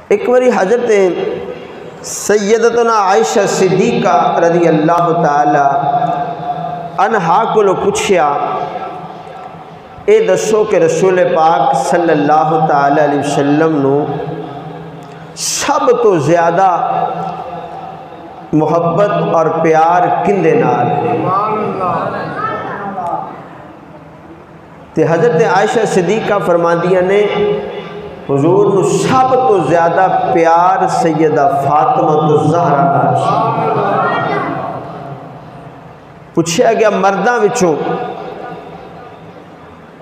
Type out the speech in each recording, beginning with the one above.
एक बारी हज़रत सैयदतुना आयशा सिद्दीक़ा रज़ी अल्लाह ताला अन्हा को पूछया, ए दसो कि रसूल पाक सल्लल्लाहु ताला अलैहि वसल्लम नू सब तो ज़्यादा मुहब्बत और प्यार किंदे नाल है? ते हज़रत आयशा सिद्दीक़ा फरमादियां ने हुजूर नू सब तो ज़्यादा प्यार सैयदा फातिमा तो ज़हरा नाल। पूछा गया मर्दां विचों,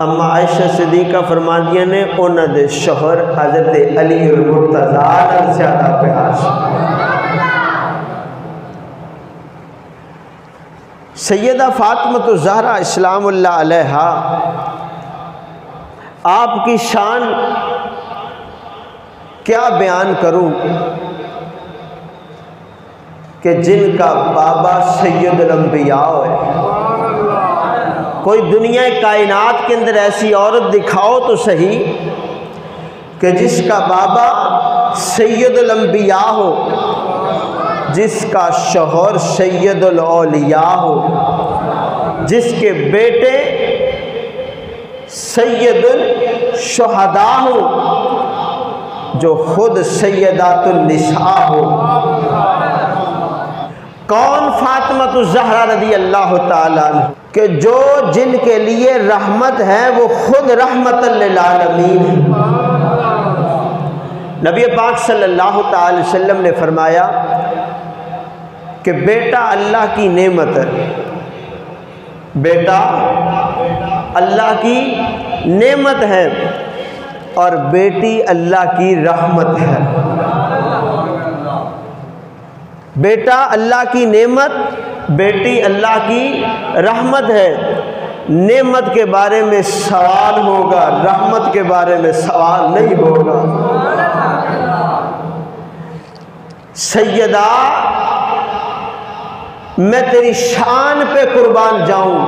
अम्मा आयशा सिद्दीक़ा फरमादियां ने उन्हां दे शौहर हज़रत अली मुर्तज़ा नाल ज़्यादा प्यार। सैयदा फातिमा तो ज़हरा इस्लामुल्लाह अलैहा आपकी शान क्या बयान करूं कि जिनका बाबा सैयदुल अंबिया है। कोई दुनिया कायनात के अंदर ऐसी औरत दिखाओ तो सही कि जिसका बाबा सैयदुल अंबिया हो, जिसका शौहर सैयदुल औलिया हो, जिसके बेटे सैयदुल शुहदा हो, जो खुद सैयदातुन निसा हो। कौन? फातिमा तो ज़हरा रज़ी अल्लाह ताला कि जो जिनके लिए रहमत है वो खुद रहमतल लिल आलमीन। नबी पाक सल्लल्लाहु अलैहि वसल्लम ने फरमाया कि बेटा अल्लाह की नेमत है, बेटा अल्लाह की नेमत है और बेटी अल्लाह की रहमत है। बेटा अल्लाह की नेमत, बेटी अल्लाह की रहमत है। नेमत के बारे में सवाल होगा, रहमत के बारे में सवाल नहीं होगा। सैयदा मैं तेरी शान पे कुर्बान जाऊं।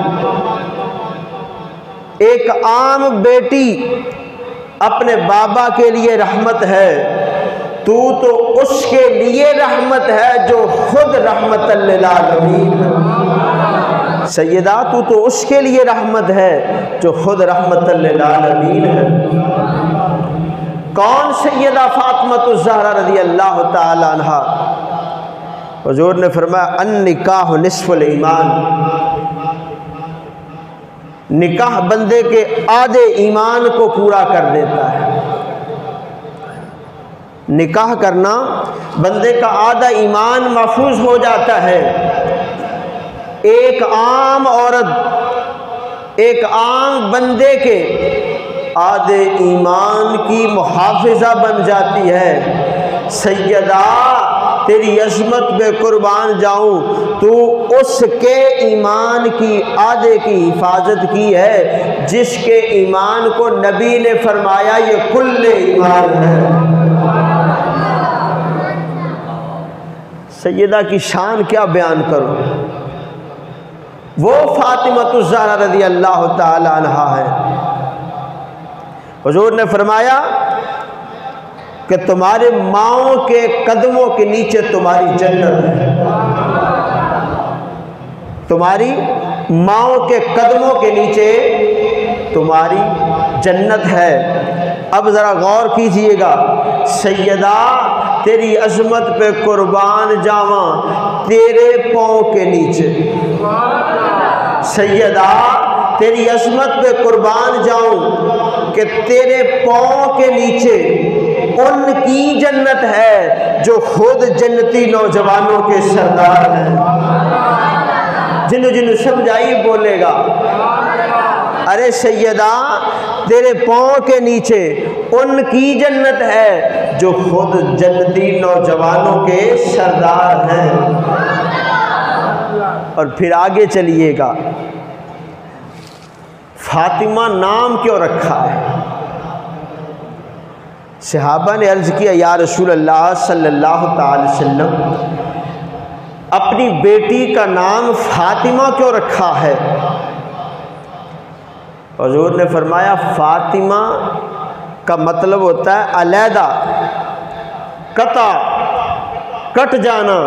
एक आम बेटी अपने बाबा के लिए रहमत है, तू तो उसके लिए रहमत है जो खुद रहमतल लिल आलमीन है। सैयदा तू तो उसके लिए रहमत है जो खुद रहमतल लिल आलमीन है। कौन? सैयदा फातिमा तो ज़हरा रज़ी अल्लाह ताला अन्हा। हुजूर ने फरमाया अन निकाह निस्फुल ईमान। निकाह बंदे के आधे ईमान को पूरा कर देता है। निकाह करना बंदे का आधा ईमान महफूज हो जाता है। एक आम औरत, एक आम बंदे के आधे ईमान की मुहाफिजा बन जाती है। सैयदा तेरी अज़मत पे कुर्बान जाऊं, तू उसके ईमान की आधे की हिफाजत की है जिसके ईमान को नबी ने फरमाया ये कुल्ले ईमान है। सैयदा की शान क्या बयान करूं। वो फातिमा तो ज़हरा रज़ी अल्लाह ताला अन्हा है। हुजूर ने फरमाया कि तुम्हारे माओ के कदमों के नीचे तुम्हारी जन्नत है। तुम्हारी माओ के कदमों के नीचे तुम्हारी जन्नत है। अब ज़रा गौर कीजिएगा, सैयदा तेरी अज़मत पे कुर्बान जावा तेरे पाँव के नीचे। सैयदा तेरी अज़मत पे कुर्बान जाऊं कि तेरे पाँव के नीचे उनकी जन्नत है जो खुद जन्नती नौजवानों के सरदार हैं। जिन्हों जिन्हों समझाई बोलेगा, अरे सैयदा तेरे पाँव के नीचे उनकी जन्नत है जो खुद जन्नती नौजवानों के सरदार हैं। और फिर आगे चलिएगा, फातिमा नाम क्यों रखा है? सहाबा ने अर्ज़ किया, या रसूल अल्लाह सल्लल्लाहु अलैहि वसल्लम अपनी बेटी का नाम फातिमा क्यों रखा है? हुज़ूर ने फरमाया फातिमा का मतलब होता है अलैदा, कट जाना,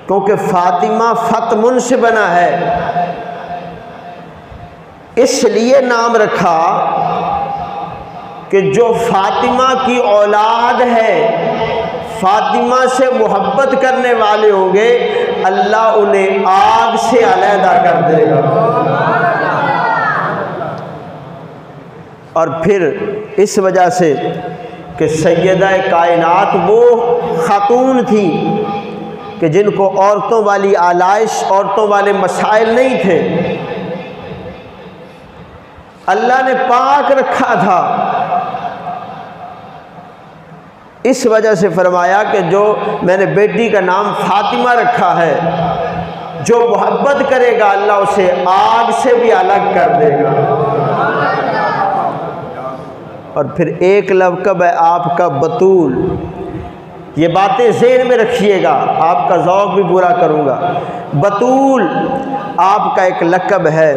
क्योंकि फातिमा फतमुन से बना है, इसलिए नाम रखा कि जो फातिमा की औलाद है, फातिमा से मोहब्बत करने वाले होंगे, अल्लाह उन्हें आग से अलहदा कर देगा। और फिर इस वजह से कि सैयदा कायनात वो खातून थी कि जिनको औरतों वाली आलाइश, औरतों वाले मसाइल नहीं थे, अल्लाह ने पाक रखा था। इस वजह से फरमाया कि जो मैंने बेटी का नाम फातिमा रखा है, जो मोहब्बत करेगा अल्लाह उसे आग से भी अलग कर देगा। और फिर एक लक़ब है आपका बतूल। ये बातें ज़हन में रखिएगा, आपका ज़ौक़ भी पूरा करूँगा। बतूल आपका एक लक़ब है,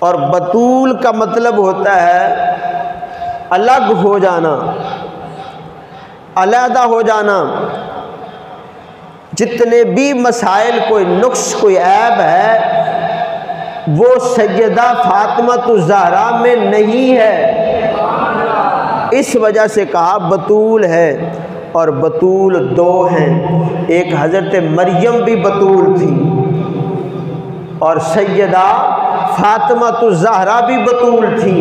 और बतूल का मतलब होता है अलग हो जाना, अलहदा हो जाना। जितने भी मसाइल, कोई नुक्स, कोई ऐब है, वो सैयदा फातिमा ज़हरा में नहीं है। इस वजह से कहा बतूल है। और बतूल दो हैं, एक हज़रत मरियम भी बतूल थी और सैयदा फातिमा ज़हरा भी बतूल थी।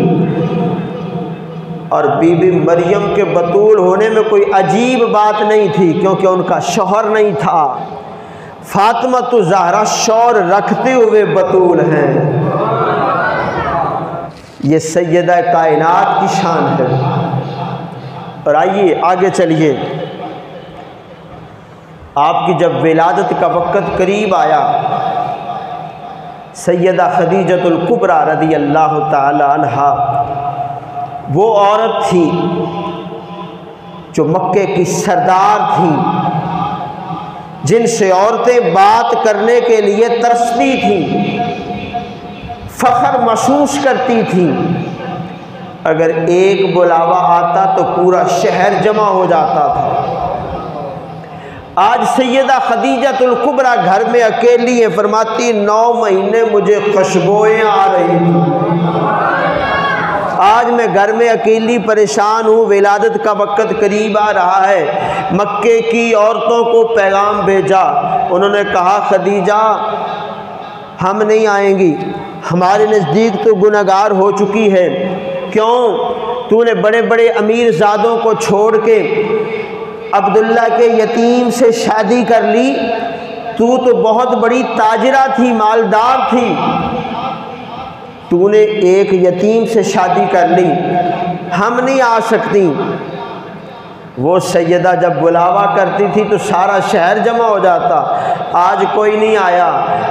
और बीबी मरियम के बतूल होने में कोई अजीब बात नहीं थी, क्योंकि उनका शौहर नहीं था। फातिमा ज़हरा शौहर रखते हुए बतूल हैं। ये सैयदा कायनात की शान है। और आइए आगे चलिए, आपकी जब विलादत का वक़्त करीब आया, सैयदा खदीजतुल कुबरा रज़ी अल्लाह ताला अन्हा वो औरत थी जो मक्के की सरदार थी, जिनसे औरतें बात करने के लिए तरसती थीं, फ़ख्र महसूस करती थीं। अगर एक बुलावा आता तो पूरा शहर जमा हो जाता था। आज सैयदा खदीजतुल कुबरा घर में अकेली है, फरमाती 9 महीने मुझे खुशबुएं आ रही थी। आज मैं घर में अकेली परेशान हूँ, विलादत का वक़्त करीब आ रहा है। मक्के की औरतों को पैगाम भेजा, उन्होंने कहा खदीजा हम नहीं आएंगी, हमारे नज़दीक तो गुनहगार हो चुकी है। क्यों? तूने बड़े बड़े अमीर ज़ादों को छोड़ के अब्दुल्ला के यतीम से शादी कर ली। तू तो बहुत बड़ी ताजिरा थी, मालदार थी, तूने एक यतीम से शादी कर ली, हम नहीं आ सकती। वो सैयदा जब बुलावा करती थी तो सारा शहर जमा हो जाता। आज कोई नहीं आया।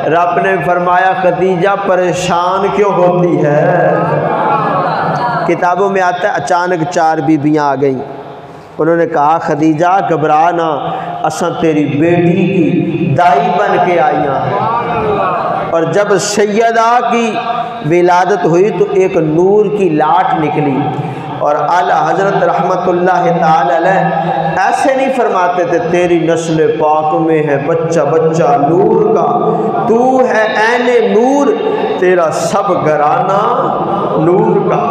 रब ने फरमाया खदीजा परेशान क्यों होती है? किताबों में आता है अचानक 4 बीबियाँ आ गईं। उन्होंने कहा खदीजा घबरा ना, असा तेरी बेटी की दाई बन के आईयां हैं। और जब सैयदा की विलादत हुई तो एक नूर की लाट निकली। और आला हज़रत रहमतुल्लाह ताला अलैह ऐसे नहीं फरमाते थे तेरी नस्ल पाक में है बच्चा बच्चा नूर का, तू है ऐने नूर, तेरा सब घराना नूर का।